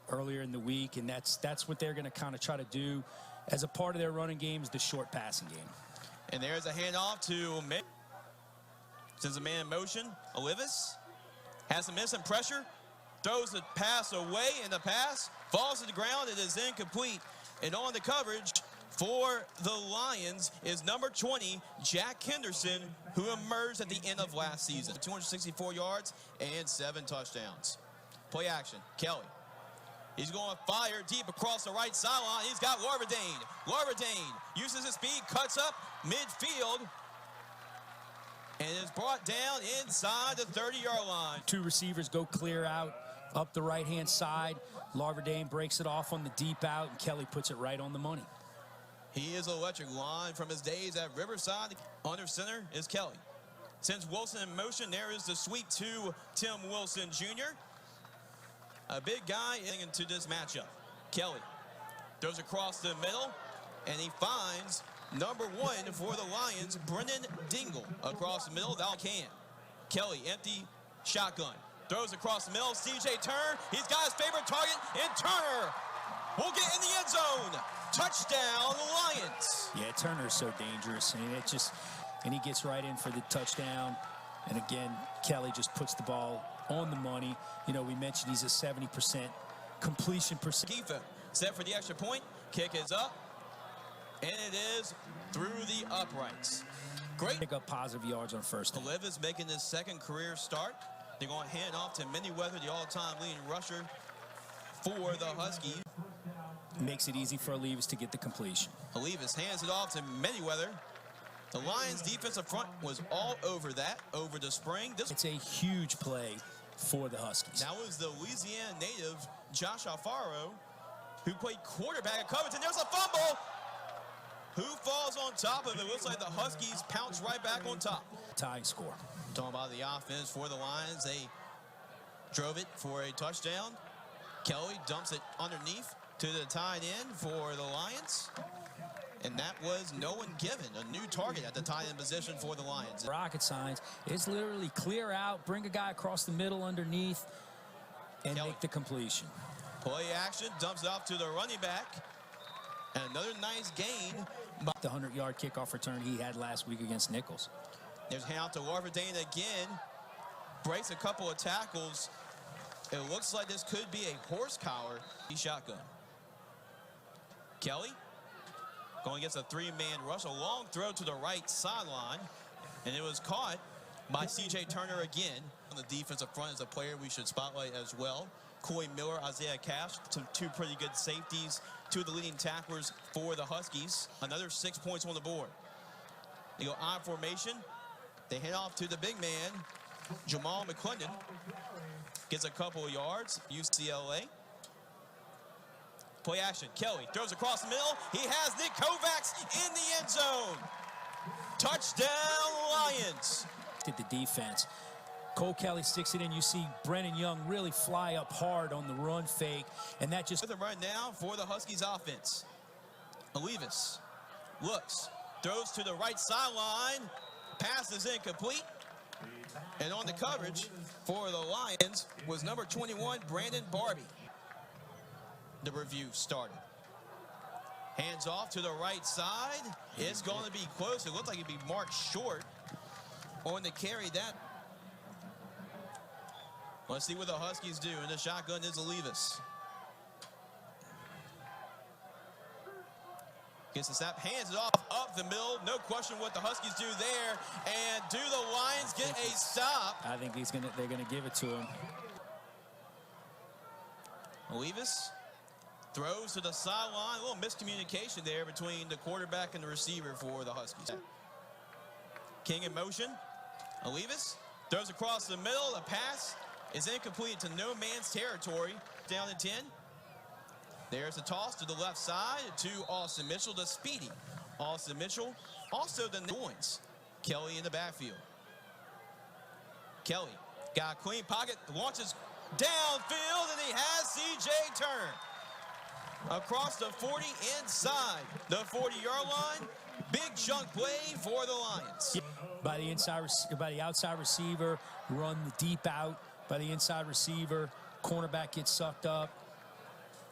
earlier in the week, and that's what they're going to kind of try to do as a part of their running game, is the short passing game. And there's a handoff to Mick. Sends a man in motion. Olivis has some instant pressure. Throws the pass away, and the pass falls to the ground. It is incomplete. And on the coverage for the Lions is number 20, Jack Henderson, who emerged at the end of last season. 264 yards and 7 touchdowns. Play action. Kelly. He's going to fire deep across the right sideline. He's got Larverdane. Larverdane uses his speed, cuts up midfield, and is brought down inside the 30-yard line. 2 receivers go clear out up the right-hand side. Larverdane breaks it off on the deep out, and Kelly puts it right on the money. He is an electric line from his days at Riverside. Under center is Kelly. Sends Wilson in motion. There is the sweep to Tim Wilson Jr. A big guy into this matchup. Kelly throws across the middle, and he finds number 1 for the Lions, Brennan Dingle, across the middle. That can. Kelly, empty shotgun. Throws across the middle. C.J. Turner, he's got his favorite target, and Turner will get in the end zone. Touchdown, Lions. Yeah, Turner's so dangerous, and he gets right in for the touchdown. And again, Kelly just puts the ball on the money. You know, we mentioned he's a 70% completion percentage. Set for the extra point. Kick is up, and it is through the uprights. Great. Pick up positive yards on first down. Oliv is making his second career start. They're going to hand off to Manyweather, the all-time leading rusher for the Huskies. Makes it easy for Olivis to get the completion. Olivis hands it off to Manyweather. The Lions' defensive front was all over that over the spring. It's a huge play for the Huskies. That was the Louisiana native Josh Alfaro, who played quarterback at Covington. There's a fumble. Who falls on top of it? Looks like the Huskies pounce right back on top. Tying score. Talking about the offense for the Lions. They drove it for a touchdown. Kelly dumps it underneath to the tight end for the Lions. And that was no one given. A new target at the tight end position for the Lions. Rocket signs. It's literally clear out, bring a guy across the middle underneath, and Kelly. make the completion. Play action, dumps it off to the running back. And another nice gain. The 100-yard kickoff return he had last week against Nichols. There's a handout to Larverdane again. Breaks a couple of tackles. It looks like this could be a horse collar shotgun. Kelly going against a 3-man rush. A long throw to the right sideline. And it was caught by C.J. Turner again. On the defensive front is a player we should spotlight as well. Coy Miller, Isaiah Cash, two pretty good safeties. 2 of the leading tacklers for the Huskies. Another 6 points on the board. They go I formation. They hand off to the big man, Jamal McClendon. Gets a couple of yards, UCLA. Play action, Kelly throws across the middle. He has Nick Kovacs in the end zone. Touchdown, Lions. Did the defense. Cole Kelly sticks it in. You see Brennan Young really fly up hard on the run fake, and that just... With him right now for the Huskies offense. Olivis looks, throws to the right sideline. Pass is incomplete. And on the coverage for the Lions was number 21, Brandon Barbie. The review started. Hands off to the right side. It's going to be close. It looked like it'd be marked short on the carry. That. Let's see what the Huskies do. And the shotgun is Olivis. Gets the snap, hands it off up the middle. No question what the Huskies do there. And do the Lions get a stop? I think they're gonna give it to him. Olivis throws to the sideline. A little miscommunication there between the quarterback and the receiver for the Huskies. King in motion. Olivis throws across the middle. The pass is incomplete to no man's territory. Down to 10. There's a toss to the left side to Austin Mitchell, the speedy Austin Mitchell. Also the points. Kelly in the backfield. Kelly got a clean pocket, launches downfield, and he has C.J. Turner across the 40 inside the 40-yard line. Big chunk play for the Lions. By the outside receiver, run the deep out by the inside receiver. Cornerback gets sucked up.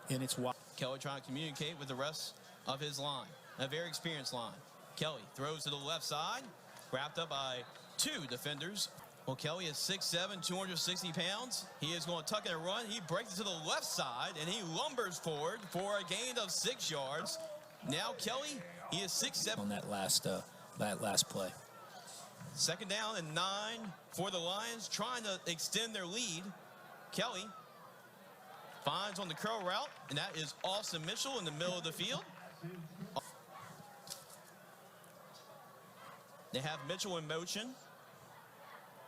and it's wide. Kelly trying to communicate with the rest of his line, a very experienced line. Kelly throws to the left side, wrapped up by 2 defenders. Well, Kelly is 6'7", 260 pounds. He is going to tuck and run. He breaks it to the left side, and he lumbers forward for a gain of 6 yards. Now Kelly, he is 6'7". On that last play. Second down and 9 for the Lions, trying to extend their lead. Kelly finds on the curl route, and that is Austin Mitchell in the middle of the field. They have Mitchell in motion.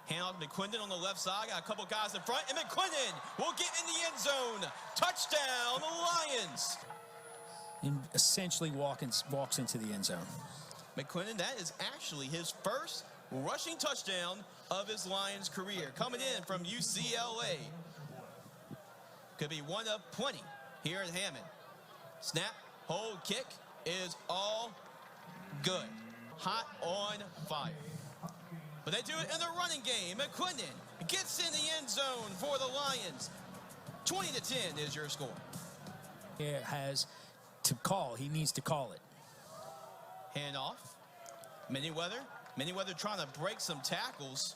Hand off to McQuindon on the left side. Got a couple guys in front, and McQuindon will get in the end zone. Touchdown, the Lions. And essentially walks into the end zone. McQuindon, that is actually his first rushing touchdown of his Lions career, coming in from UCLA. Could be one of 20 here at Hammond. Snap, hold, kick is all good. Hot on fire. But they do it in the running game. McQuindon gets in the end zone for the Lions. 20-10 is your score. He has to call. He needs to call it. Handoff. Manyweather trying to break some tackles.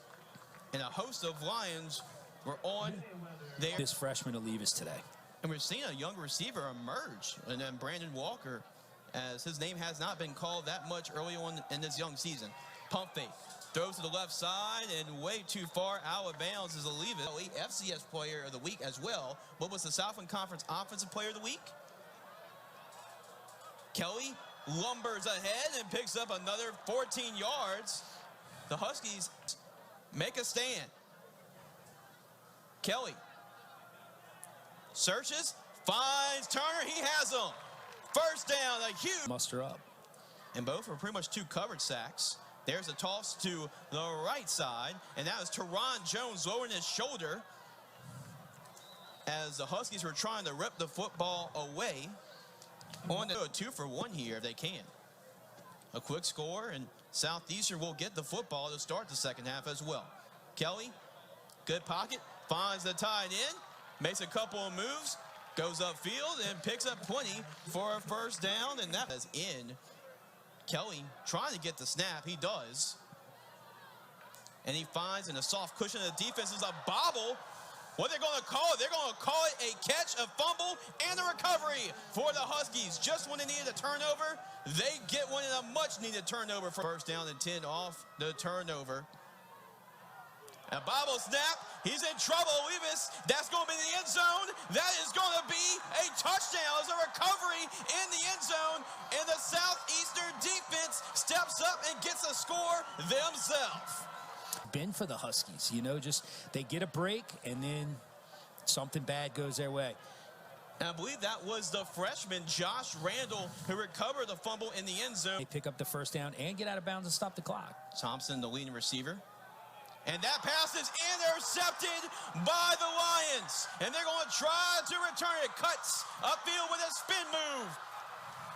And a host of Lions were on there. This freshman to leave us today. And we're seeing a young receiver emerge. And then Brandon Walker, as his name has not been called that much early on in this young season. Pump fake. Throws to the left side and way too far out of bounds is a leave it. FCS player of the week as well. What was the Southland Conference Offensive Player of the Week? Kelly lumbers ahead and picks up another 14 yards. The Huskies make a stand. Kelly searches, finds Turner. He has him. First down, a huge muster up. And both were pretty much 2 covered sacks. There's a toss to the right side, and that was Teron Jones lowering his shoulder as the Huskies were trying to rip the football away. On to a 2-for-1 here if they can. A quick score, and Southeastern will get the football to start the second half as well. Kelly, good pocket, finds the tight end, makes a couple of moves, goes upfield, and picks up 20 for a first down, and that is in. Kelly trying to get the snap. He does. And he finds in a soft cushion of the defense is a bobble. What they're going to call it? They're going to call it a catch, a fumble, and a recovery for the Huskies. Just when they needed a turnover, they get one in a much-needed turnover for first down and 10 off the turnover. A bobble snap. He's in trouble. Levis, that's going to be the end zone. That is going to be a touchdown. It's a recovery in the end zone. And the Southeastern defense steps up and gets a score themselves. Been for the Huskies, you know, just they get a break and then something bad goes their way. And I believe that was the freshman Josh Randall who recovered the fumble in the end zone. They pick up the first down and get out of bounds and stop the clock. Thompson, the leading receiver. And that pass is intercepted by the Lions. And they're going to try to return it. Cuts upfield with a spin move.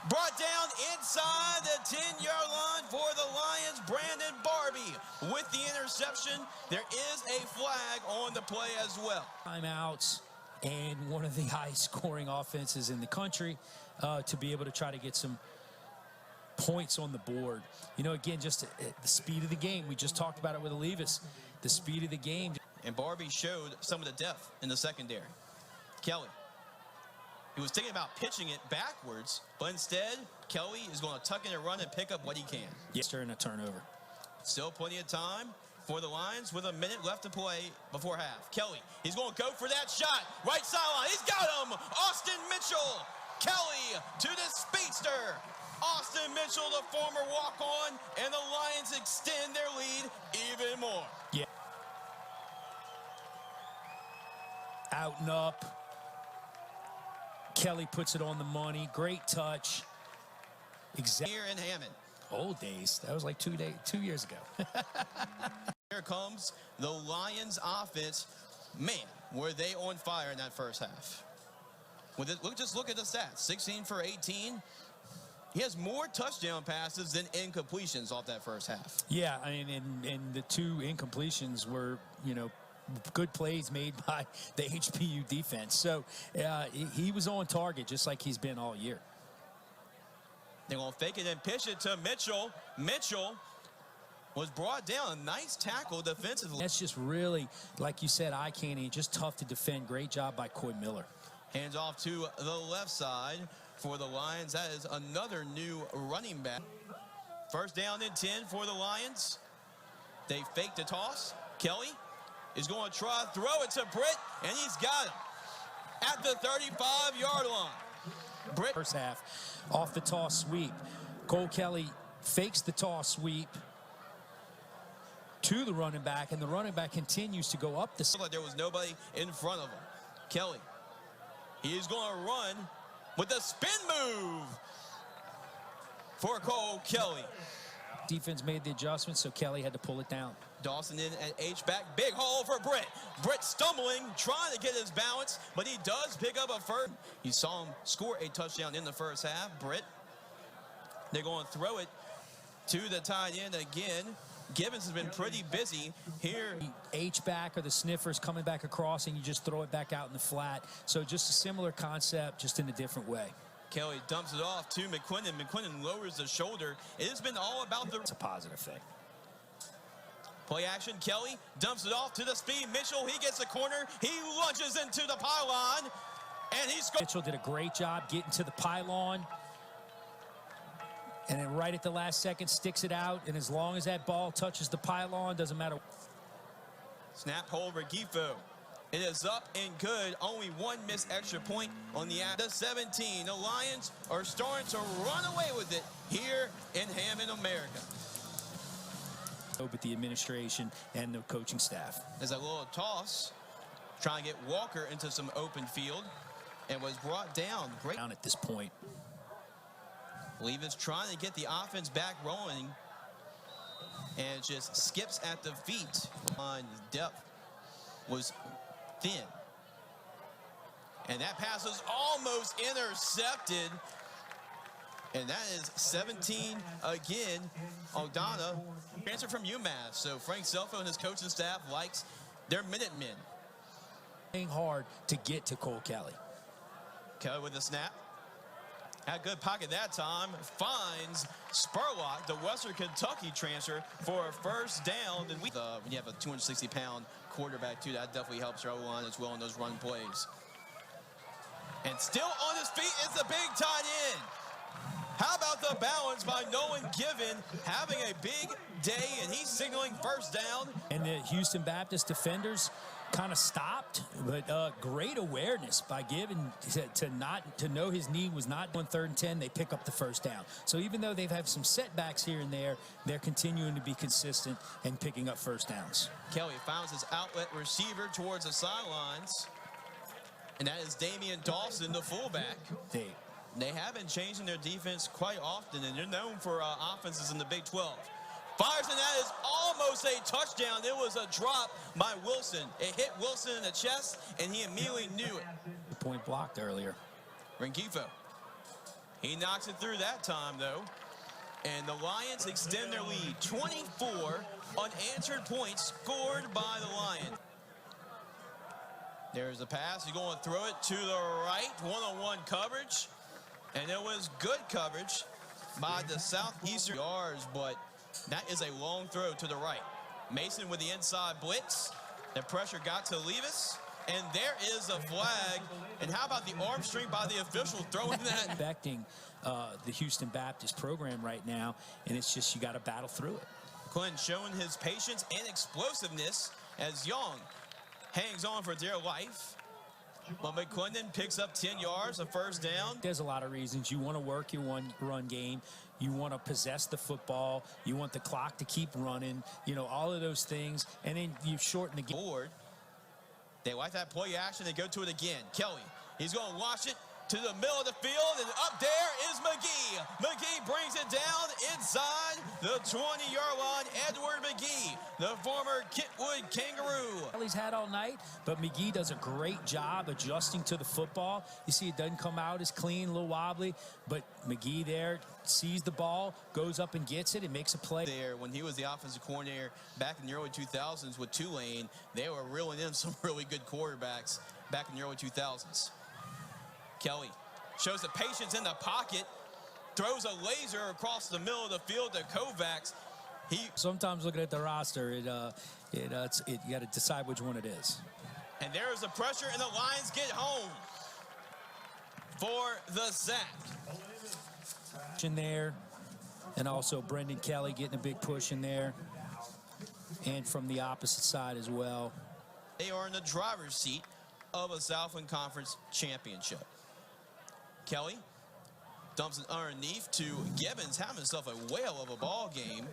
Brought down inside the 10-yard line for the Lions. Brandon Barbie with the interception. There is a flag on the play as well. Timeouts and one of the high-scoring offenses in the country to be able to try to get some points on the board. You know, again, just the speed of the game. We just talked about it with Levis. The speed of the game. And Barbie showed some of the depth in the secondary. Kelly. He was thinking about pitching it backwards, but instead, Kelly is going to tuck in and run and pick up what he can. Yes, during a turnover. Still plenty of time for the Lions with a minute left to play before half. Kelly, he's going to go for that shot. Right sideline, he's got him. Austin Mitchell. Kelly to the speedster. Austin Mitchell, the former walk-on, and the Lions extend their lead even more. Yeah. Out and up. Kelly puts it on the money. Great touch. Exactly. Here in Hammond. Old days. That was like 2 years ago. Here comes the Lions offense. Man, were they on fire in that first half. Just look at the stats. 16 for 18. He has more touchdown passes than incompletions off that first half. Yeah, I mean, and the 2 incompletions were, you know, good plays made by the HBU defense. So he was on target just like he's been all year. They're going to fake it and pitch it to Mitchell. Mitchell was brought down. A nice tackle defensively. That's just really, like you said, eye candy, just tough to defend. Great job by Coy Miller. Hands off to the left side for the Lions. That is another new running back. First down and 10 for the Lions. They fake the toss. Kelly is going to try to throw it to Britt, and he's got him at the 35-yard line. Britt. First half, off the toss sweep. Cole Kelly fakes the toss sweep to the running back, and the running back continues to go up the. Like there was nobody in front of him. Kelly, he is going to run with a spin move for Cole Kelly. Defense made the adjustment, so Kelly had to pull it down. Dawson in at H-back. Big hole for Britt. Britt stumbling, trying to get his balance, but he does pick up a first. You saw him score a touchdown in the first half. Britt, they're going to throw it to the tight end again. Gibbons has been pretty busy here. H-back or the sniffers coming back across, and you just throw it back out in the flat. So just a similar concept, just in a different way. Kelly dumps it off to McQuinnan. McQuinnan lowers the shoulder. It has been all about the... It's a positive thing. Play action. Kelly dumps it off to the speed. Mitchell, he gets the corner. He lunges into the pylon, and he's... Mitchell did a great job getting to the pylon. And then right at the last second, sticks it out. And as long as that ball touches the pylon, doesn't matter. Snap hold for Gifo. It is up and good. Only one missed extra point on the 17. The Lions are starting to run away with it here in Hammond, America. But the administration and the coaching staff. There's a little toss, trying to get Walker into some open field, and was brought down. Great Down at this point. Levis trying to get the offense back rolling, and just skips at the feet. On depth was thin, and that pass was almost intercepted, and that is 17 again. O'Donnell, transfer from UMass, so Frank Selfo and his coaching staff likes their Minutemen. Playing hard to get to Cole Kelly. Kelly with the snap. Had a good pocket that time. Finds Spurlock, the Western Kentucky transfer, for a first down. And when you have a 260-pound quarterback, too, that definitely helps your O-line as well in those run plays. And still on his feet is the big tight end. How about the balance by Nolan Given, having a big day, and he's signaling first down. And the Houston Baptist defenders kind of stopped, but great awareness by Given to know his knee was not on 3rd and 10. They pick up the first down. So even though they've had some setbacks here and there, they're continuing to be consistent and picking up first downs. Kelly finds his outlet receiver towards the sidelines, and that is Damian Dawson, the fullback. They have been changing their defense quite often, and they're known for offenses in the Big 12. Fires, and that is almost a touchdown. It was a drop by Wilson. It hit Wilson in the chest, and he immediately knew it. The point blocked earlier. Rengifo. He knocks it through that time, though. And the Lions extend their lead. 24 unanswered points scored by the Lions. There's the pass. He's going to throw it to the right. One-on-one coverage. And it was good coverage by the Southeastern yards, but that is a long throw to the right. Mason with the inside blitz. The pressure got to Levis, and there is a flag. And how about the arm string by the official throwing that? Affecting the Houston Baptist program right now, and it's just you got to battle through it. Clinton showing his patience and explosiveness as Young hangs on for dear life. But McClendon picks up 10 yards, a first down. There's a lot of reasons. You want to work your run game. You want to possess the football. You want the clock to keep running. You know, all of those things. And then you shorten the game. Board. They like that play action. They go to it again. Kelly, he's going to launch it to the middle of the field, and up there is McGee. McGee brings it down inside the 20-yard line. Edward McGee, the former Kentwood Kangaroo. He's had all night, but McGee does a great job adjusting to the football. You see it doesn't come out as clean, a little wobbly, but McGee there sees the ball, goes up and gets it, and makes a play. There, when he was the offensive coordinator back in the early 2000s with Tulane, they were reeling in some really good quarterbacks back in the early 2000s. Kelly shows the patience in the pocket, throws a laser across the middle of the field to Kovacs. Sometimes looking at the roster, you got to decide which one it is. And there's the pressure, and the Lions get home for the sack. In there, and also Brendan Kelly getting a big push in there, and from the opposite side as well. They are in the driver's seat of a Southland Conference championship. Kelly dumps it underneath to Gibbons, having himself a whale of a ball game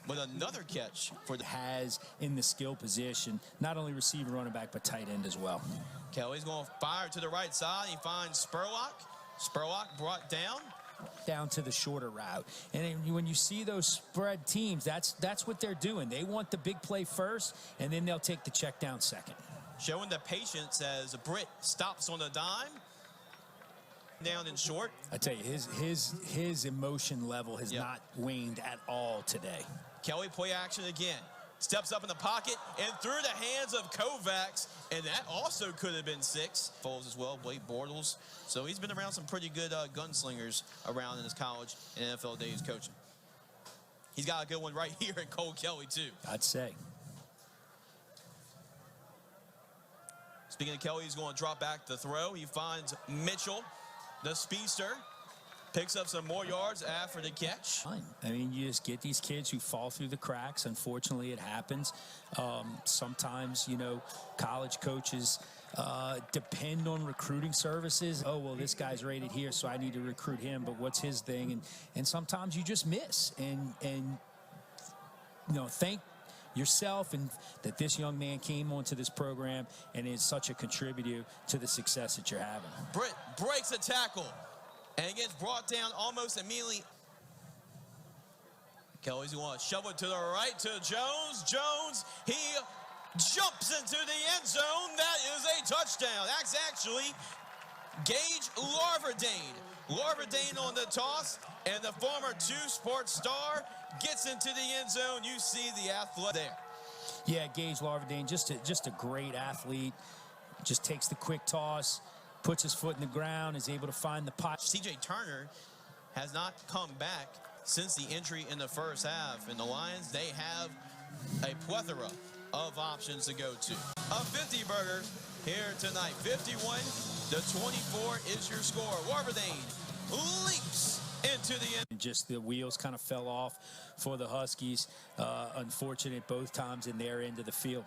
with another catch for the has in the skill position, not only receiver, running back, but tight end as well. Kelly's going to fire to the right side. He finds Spurlock. Spurlock brought down to the shorter route. And then when you see those spread teams, that's what they're doing. They want the big play first, and then they'll take the check down second. Showing the patience as Britt stops on the dime. Down and short. I tell you, his emotion level has not waned at all today. Kelly play action again. Steps up in the pocket and through the hands of Kovacs, and that also could have been 6. Foles as well, Blake Bortles. So he's been around some pretty good gunslingers around in his college and NFL days coaching. He's got a good one right here in Cole Kelly too. I'd say. Speaking of Kelly, he's going to drop back to throw. He finds Mitchell, the speedster, picks up some more yards after the catch. I mean, you just get these kids who fall through the cracks. Unfortunately, it happens. Sometimes, you know, college coaches depend on recruiting services. Oh, well, this guy's rated here, so I need to recruit him, but what's his thing? And sometimes you just miss. And you know, thank yourself and that this young man came onto this program and is such a contributor to the success that you're having. Britt breaks a tackle and gets brought down almost immediately. Kelly's going to shove it to the right to Jones. Jones, he jumps into the end zone. That is a touchdown. That's actually Gage Larverdane. Larverdane on the toss, and the former 2 Sports star gets into the end zone. You see the athlete there. Yeah, Gage Larverdane, just a great athlete. Just takes the quick toss, puts his foot in the ground, is able to find the pot. CJ Turner has not come back since the injury in the first half. And the Lions, they have a plethora of options to go to. A 50-burger here tonight. 51-24 is your score. Larverdane leaps into the end. Just the wheels kind of fell off for the Huskies. Unfortunate both times in their end of the field.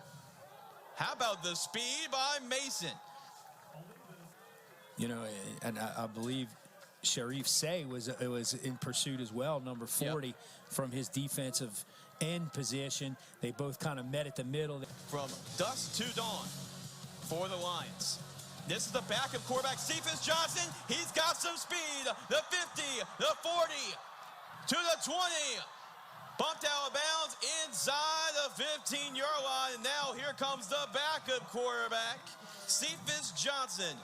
How about the speed by Mason? You know, and I believe Sharif Say was in pursuit as well, number 40, from his defensive end position. They both kind of met at the middle. From dusk to dawn for the Lions. This is the backup quarterback, Cephas Johnson. He's got some speed. The 50, the 40, to the 20. Bumped out of bounds inside the 15-yard line. And now here comes the backup quarterback, Cephas Johnson.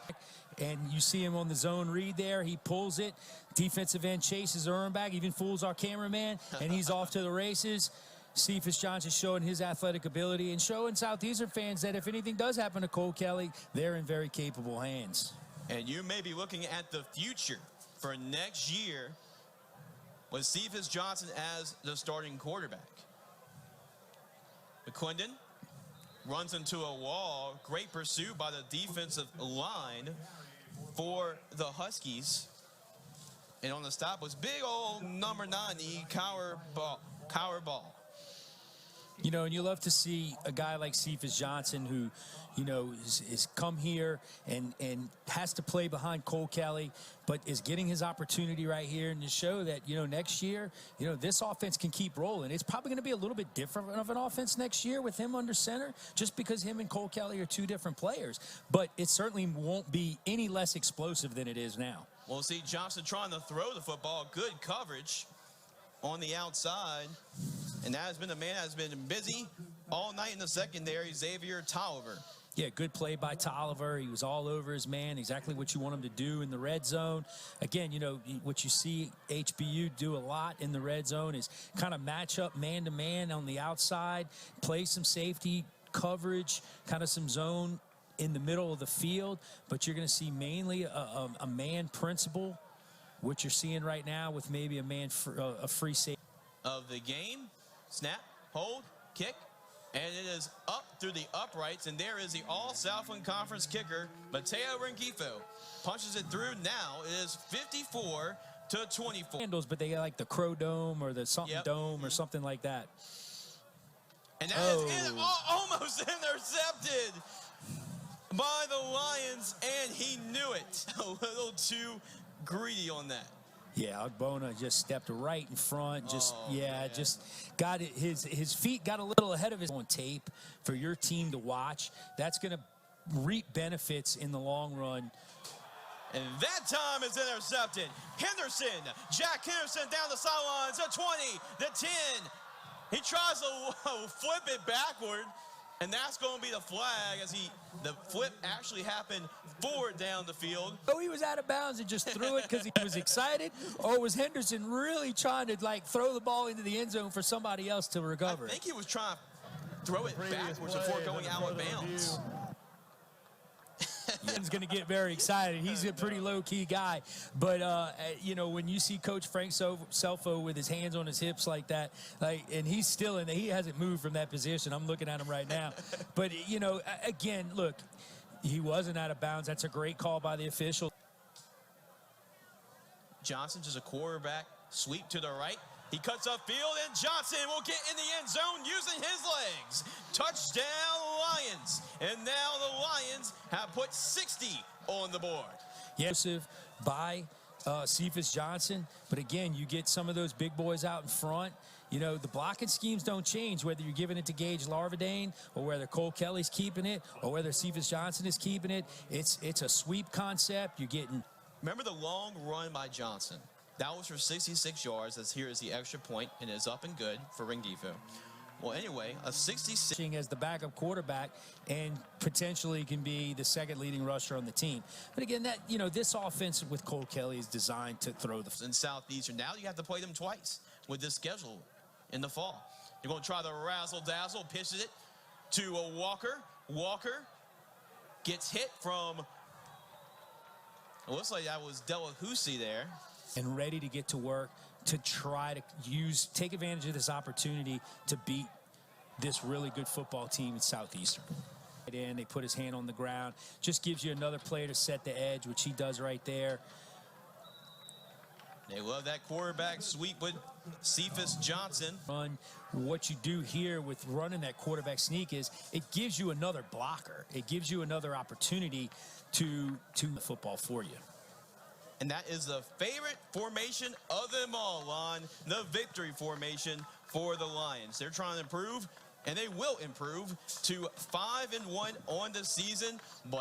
And you see him on the zone read there. He pulls it. Defensive end chases Aaron back, even fools our cameraman, and he's off to the races. Cephas Johnson showing his athletic ability and showing Southeastern fans that if anything does happen to Cole Kelly, they're in very capable hands. And you may be looking at the future for next year with Cephas Johnson as the starting quarterback. McClendon runs into a wall. Great pursuit by the defensive line for the Huskies. And on the stop was big old number 9, the Cower ball. You know, and you love to see a guy like Cephas Johnson who, you know, is come here and has to play behind Cole Kelly, but is getting his opportunity right here and to show that, you know, next year, you know, this offense can keep rolling. It's probably going to be a little bit different of an offense next year with him under center, just because him and Cole Kelly are two different players. But it certainly won't be any less explosive than it is now. We'll see Johnson trying to throw the football. Good coverage on the outside. And that has been the man that has been busy all night in the secondary, Xavier Tolliver. Yeah, good play by Tolliver. He was all over his man, exactly what you want him to do in the red zone. Again, you know, what you see HBU do a lot in the red zone is kind of match up man-to-man on the outside, play some safety coverage, kind of some zone in the middle of the field. But you're going to see mainly a man principle, what you're seeing right now with maybe a free safety. Of the game, snap, hold, kick. And it is up through the uprights, and there is the All-Southland Conference kicker, Mateo Rengifo. Punches it through. Now it is 54-24. Handles, but they got like the Crow Dome or the something dome or something like that. And that is almost intercepted by the Lions, and he knew it. A little too greedy on that. Yeah, Ogbonna just stepped right in front. Just just got it. His feet got a little ahead of his on tape for your team to watch. That's going to reap benefits in the long run. And that time is intercepted. Henderson, Jack Henderson down the sidelines, the 20, the 10. He tries to flip it backward, and that's going to be the flag as the flip actually happened forward down the field. Oh, he was out of bounds and just threw it because he was excited, or was Henderson really trying to like throw the ball into the end zone for somebody else to recover? I think he was trying to throw it backwards before going out of bounds. He's going to get very excited. He's a pretty low-key guy. But, you know, when you see Coach Frank Selfo with his hands on his hips like that, and he's still in there, he hasn't moved from that position. I'm looking at him right now. But, you know, again, look, he wasn't out of bounds. That's a great call by the official. Johnson just a quarterback sweep to the right. He cuts upfield, and Johnson will get in the end zone using his legs. Touchdown, Lions. And now the Lions have put 60 on the board. Yes, by Cephas Johnson. But again, you get some of those big boys out in front. You know, the blocking schemes don't change, whether you're giving it to Gage Larvadane or whether Cole Kelly's keeping it or whether Cephas Johnson is keeping it. It's a sweep concept. You're getting. Remember the long run by Johnson? That was for 66 yards, as here is the extra point, and it is up and good for Rengifo. Well, anyway, a 66 as the backup quarterback and potentially can be the second leading rusher on the team. But again, that, you know, this offense with Cole Kelly is designed to throw the in Southeastern. Now you have to play them twice with this schedule in the fall. You're going to try the razzle-dazzle, pitches it to a Walker. Walker gets hit from, it looks like that was Delahousie there. And ready to get to work to try to take advantage of this opportunity to beat this really good football team in Southeastern. And they put his hand on the ground. Just gives you another player to set the edge, which he does right there. They love that quarterback sweep with Cephas Johnson. What you do here with running that quarterback sneak is it gives you another blocker. It gives you another opportunity to football for you. And that is the favorite formation of them all, Lon, the victory formation for the Lions. They're trying to improve, and they will improve to 5-1 on the season. But